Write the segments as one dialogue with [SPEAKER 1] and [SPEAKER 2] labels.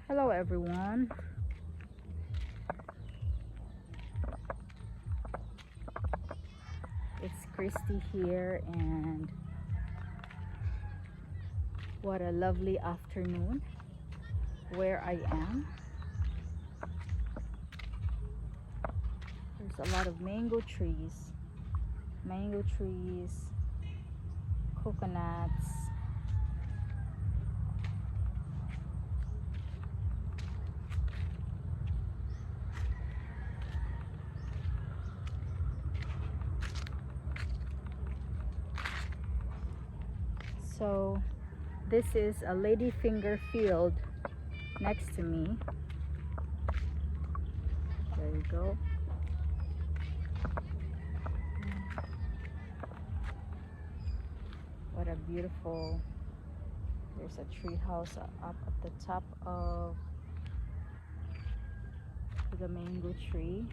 [SPEAKER 1] Hello everyone. It's Christy here, and what a lovely afternoon where I am. There's a lot of mango trees, coconuts. So this is a ladyfinger field next to me. There you go. What a beautiful, there's a tree house up at the top of the mango tree,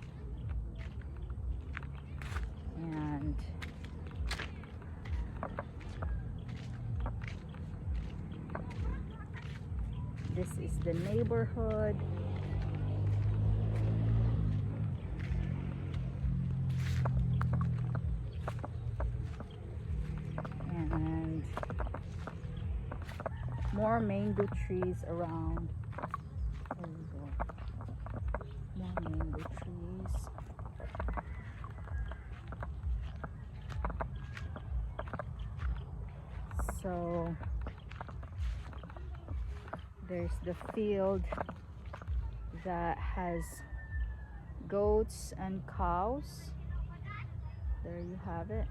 [SPEAKER 1] and this is the neighborhood. And more mango trees around. There we go. More mango trees. So there's the field that has goats and cows. There you have it.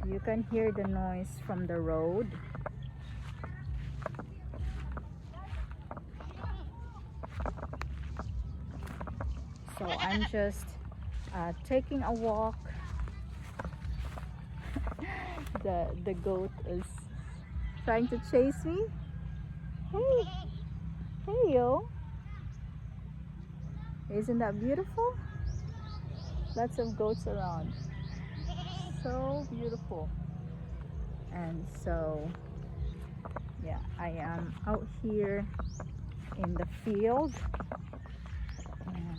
[SPEAKER 1] And you can hear the noise from the road. So I'm just taking a walk. The goat is trying to chase me. Hey, hey yo! Isn't that beautiful? Lots of goats around. So beautiful. And so yeah, I am out here in the field, and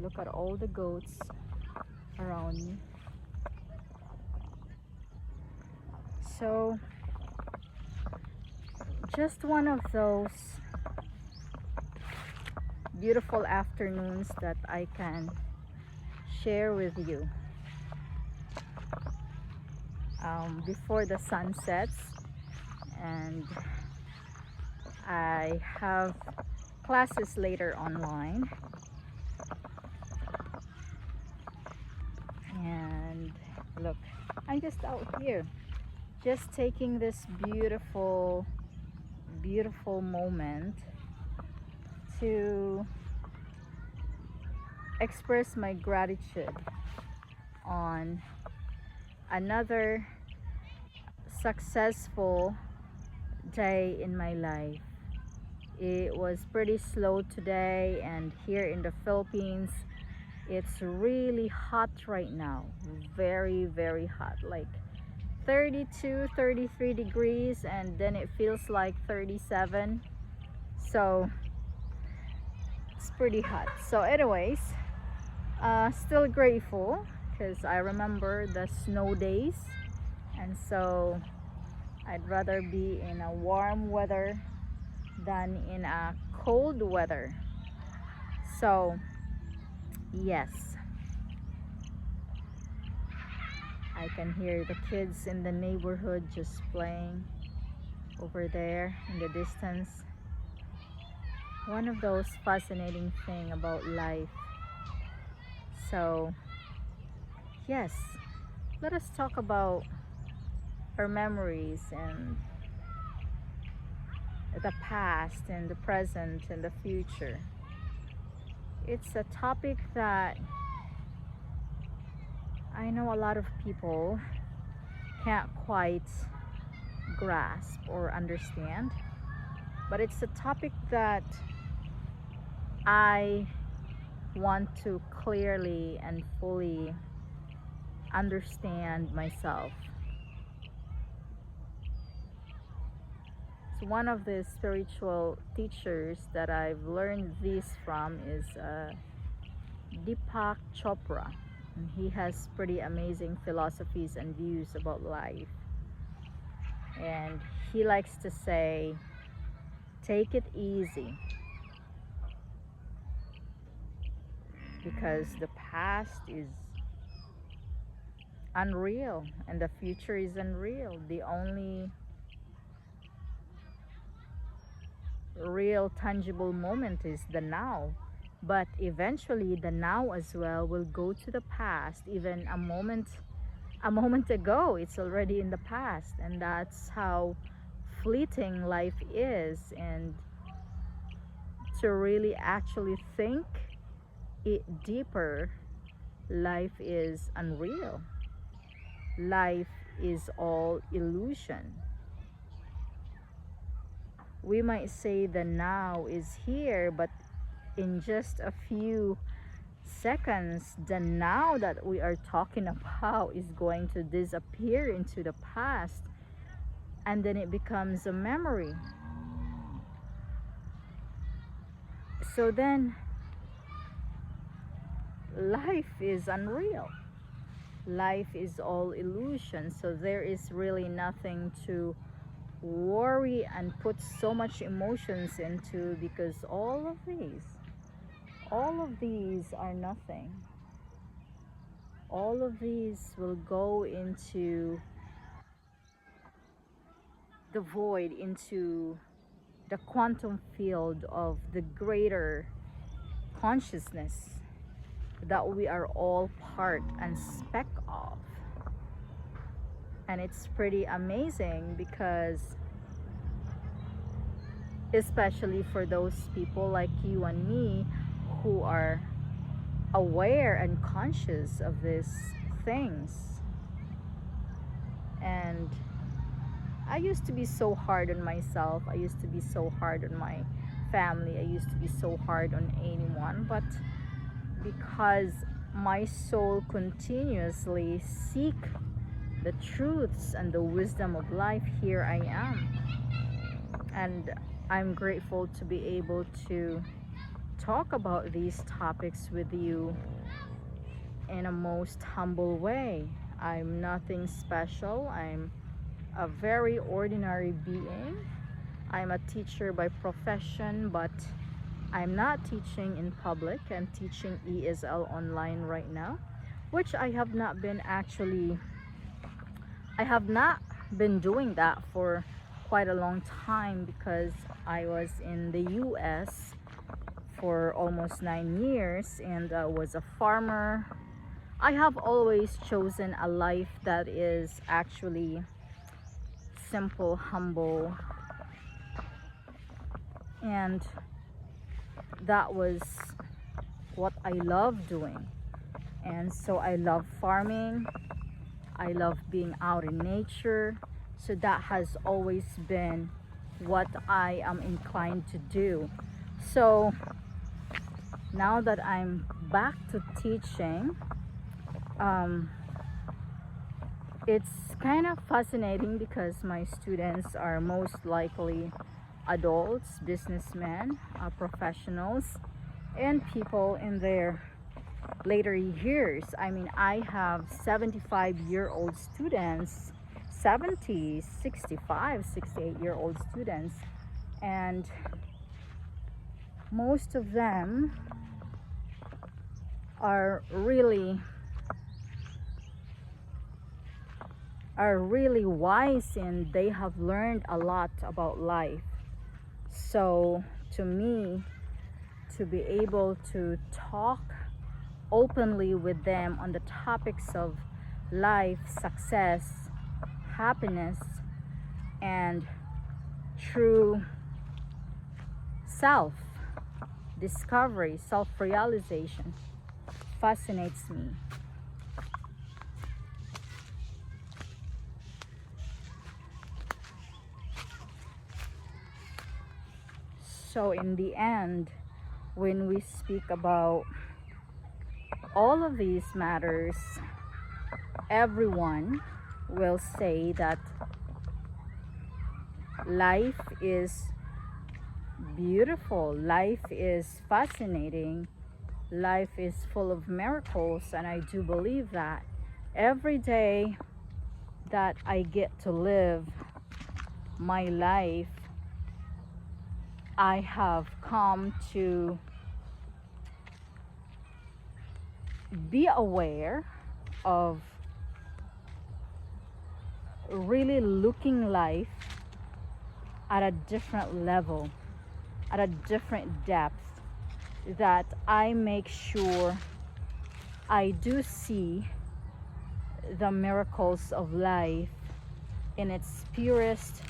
[SPEAKER 1] look at all the goats around me. So just one of those beautiful afternoons that I can share with you before the sun sets. And I have classes later online, and look, I'm just out here just taking this beautiful moment to express my gratitude on another successful day in my life. It was pretty slow today, and here in the Philippines it's really hot right now. Very hot, like 32-33 degrees, and then it feels like 37. So it's pretty hot. So anyways, still grateful because I remember the snow days, and so I'd rather be in a warm weather than in a cold weather. So yes, I can hear the kids in the neighborhood just playing over there in the distance. One of those fascinating things about life. So yes, let us talk about our memories and the past and the present and the future. It's a topic that I know a lot of people can't quite grasp or understand, but it's a topic that I want to clearly and fully understand myself. one of the spiritual teachers that I've learned this from is Deepak Chopra. And he has pretty amazing philosophies and views about life. And he likes to say, take it easy, because the past is unreal and the future is unreal. The only real tangible moment is the now, but eventually the now as well will go to the past. Even a moment ago, it's already in the past, and that's how fleeting life is. And to really actually think it deeper, life is unreal. Life is all illusion. We might say the now is here, but in just a few seconds, the now that we are talking about is going to disappear into the past, and then it becomes a memory. So then life is unreal. Life is all illusion. So there is really nothing to worry and put so much emotions into, because all of these are nothing. All of these will go into the void, into the quantum field of the greater consciousness that we are all part and speck of. And it's pretty amazing, because especially for those people like you and me who are aware and conscious of these things. And I used to be so hard on myself. I used to be so hard on my family. I used to be so hard on anyone. But because my soul continuously seek the truths and the wisdom of life, here I am. And I'm grateful to be able to talk about these topics with you in a most humble way. I'm nothing special. I'm a very ordinary being. I'm a teacher by profession, but I'm not teaching in public. I'm teaching ESL online right now, which I have not been doing that for quite a long time, because I was in the US for almost 9 years and was a farmer. I have always chosen a life that is actually simple, humble, and that was what I love doing. And so I love farming, I love being out in nature. So that has always been what I am inclined to do. So now that I'm back to teaching, it's kind of fascinating, because my students are most likely adults, businessmen, professionals, and people in their later years. I mean, I have 75-year-old students, 70, 65, 68-year-old students, and most of them are really wise, and they have learned a lot about life. So to me, to be able to talk openly with them on the topics of life, success, happiness, and true self discovery, self-realization, fascinates me. So in the end, when we speak about all of these matters, everyone will say that life is beautiful, life is fascinating, life is full of miracles, and I do believe that every day that I get to live my life, I have come to be aware of really looking life at a different level, at a different depth, that I make sure I do see the miracles of life in its purest,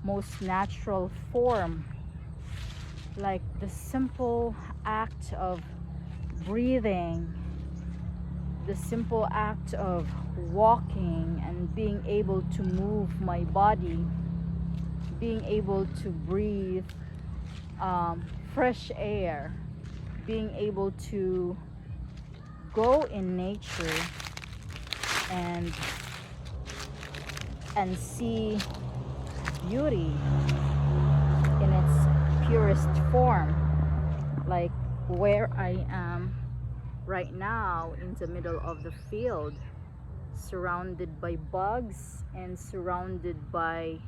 [SPEAKER 1] most natural form, like the simple act of breathing, the simple act of walking and being able to move my body, being able to breathe fresh air, being able to go in nature and see beauty in its purest form, like where I am right now in the middle of the field, surrounded by bugs and surrounded by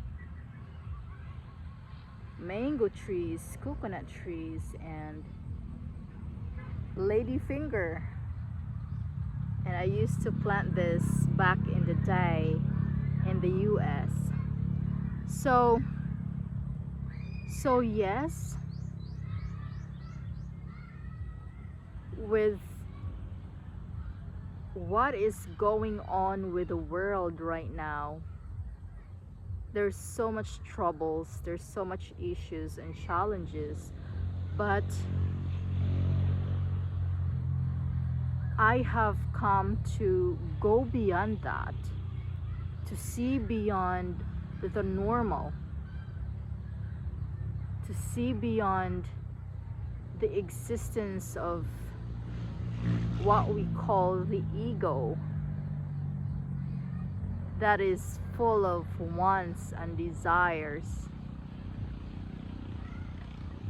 [SPEAKER 1] mango trees, coconut trees, and ladyfinger. And I used to plant this back in the day in the US. So yes, with what is going on with the world right now, there's so much troubles, there's so much issues and challenges, but I have come to go beyond that, to see beyond the normal, to see beyond the existence of what we call the ego, that is full of wants and desires.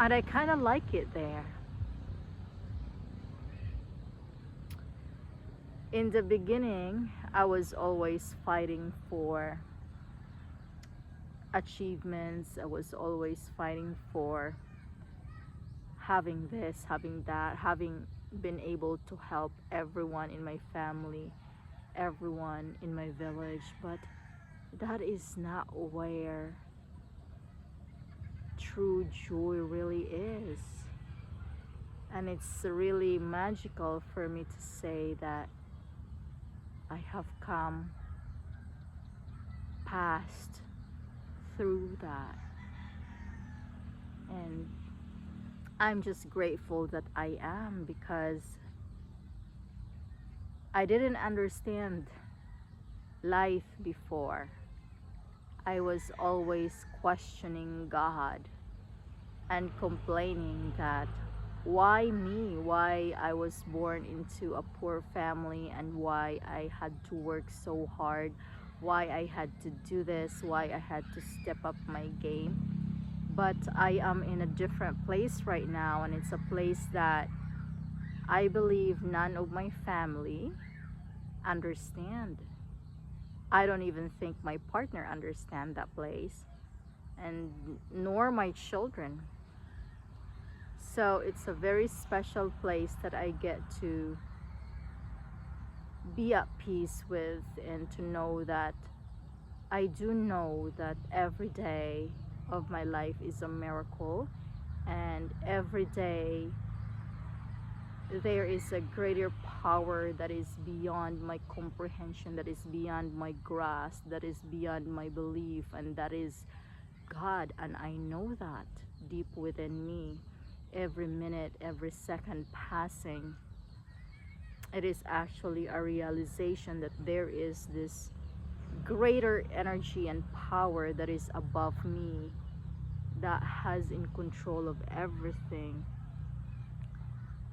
[SPEAKER 1] And I kind of like it there. In the beginning, I was always fighting for achievements. I was always fighting for having this, having that, having been able to help everyone in my family, everyone in my village. But that is not where true joy really is. And it's really magical for me to say that I have come past through that. And I'm just grateful that I am, because I didn't understand life before. I was always questioning God and complaining that why me, why I was born into a poor family, and why I had to work so hard, why I had to do this, why I had to step up my game. But I am in a different place right now, and it's a place that I believe none of my family understand. I don't even think my partner understand that place, and nor my children. So it's a very special place that I get to be at peace with, and to know that I do know that every day of my life is a miracle, and every day there is a greater power that is beyond my comprehension, that is beyond my grasp, that is beyond my belief, and that is God. And I know that deep within me. Every minute, every second passing, it is actually a realization that there is this greater energy and power that is above me, that has in control of everything.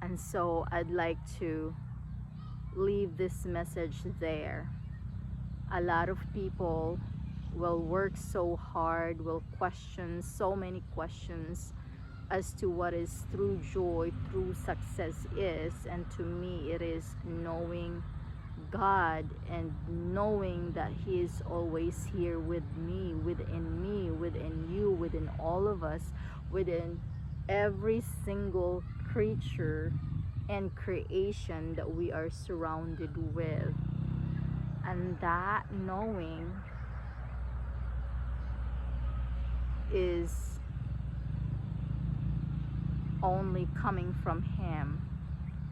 [SPEAKER 1] And so I'd like to leave this message there. A lot of people will work so hard, will question so many questions as to what is true joy, true success is. And to me, it is knowing God and knowing that He is always here with me, within you, within all of us, within every single creature and creation that we are surrounded with. And that knowing is only coming from Him.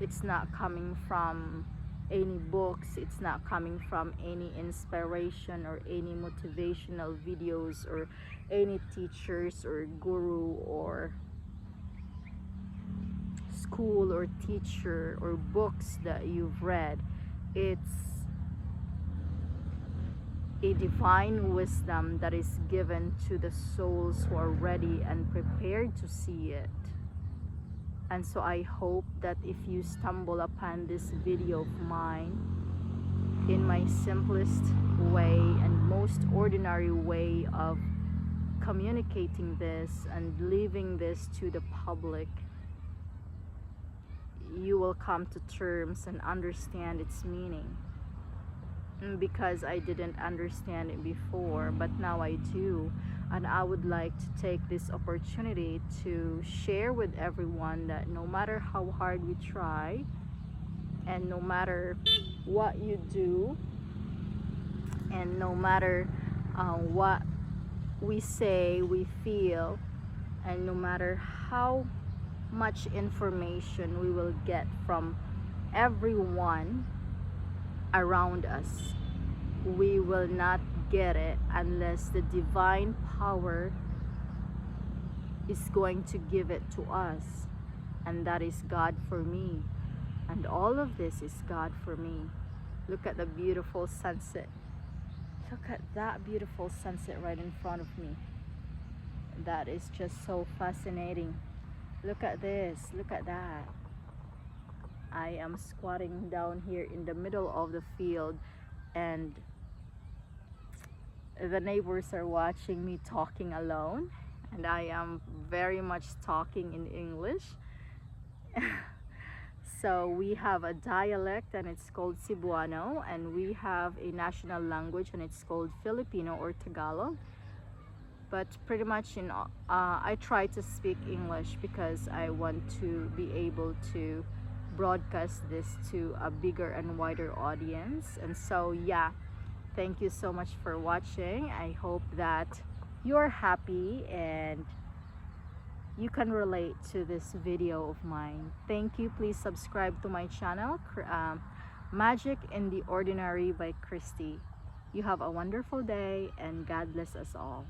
[SPEAKER 1] It's not coming from any books, it's not coming from any inspiration or any motivational videos or any teachers or guru or school or teacher or books that you've read. It's a divine wisdom that is given to the souls who are ready and prepared to see it. And so I hope that if you stumble upon this video of mine, in my simplest way and most ordinary way of communicating this and leaving this to the public, you will come to terms and understand its meaning. Because I didn't understand it before, but now I do. And I would like to take this opportunity to share with everyone that no matter how hard we try, and no matter what you do, and no matter what we say, we feel, and no matter how much information we will get from everyone around us, we will not get it unless the divine power is going to give it to us. And that is God for me. And all of this is God for me. Look at the beautiful sunset. Look at that beautiful sunset right in front of me. That is just so fascinating. Look at this, look at that. I am squatting down here in the middle of the field, and the neighbors are watching me talking alone, and I am very much talking in English. So we have a dialect and it's called Cebuano, and we have a national language and it's called Filipino or Tagalog. But pretty much I try to speak English because I want to be able to broadcast this to a bigger and wider audience. And so yeah, thank you so much for watching. I hope that you're happy and you can relate to this video of mine. Thank you. Please subscribe to my channel, Magic in the Ordinary by Christy. You have a wonderful day and God bless us all.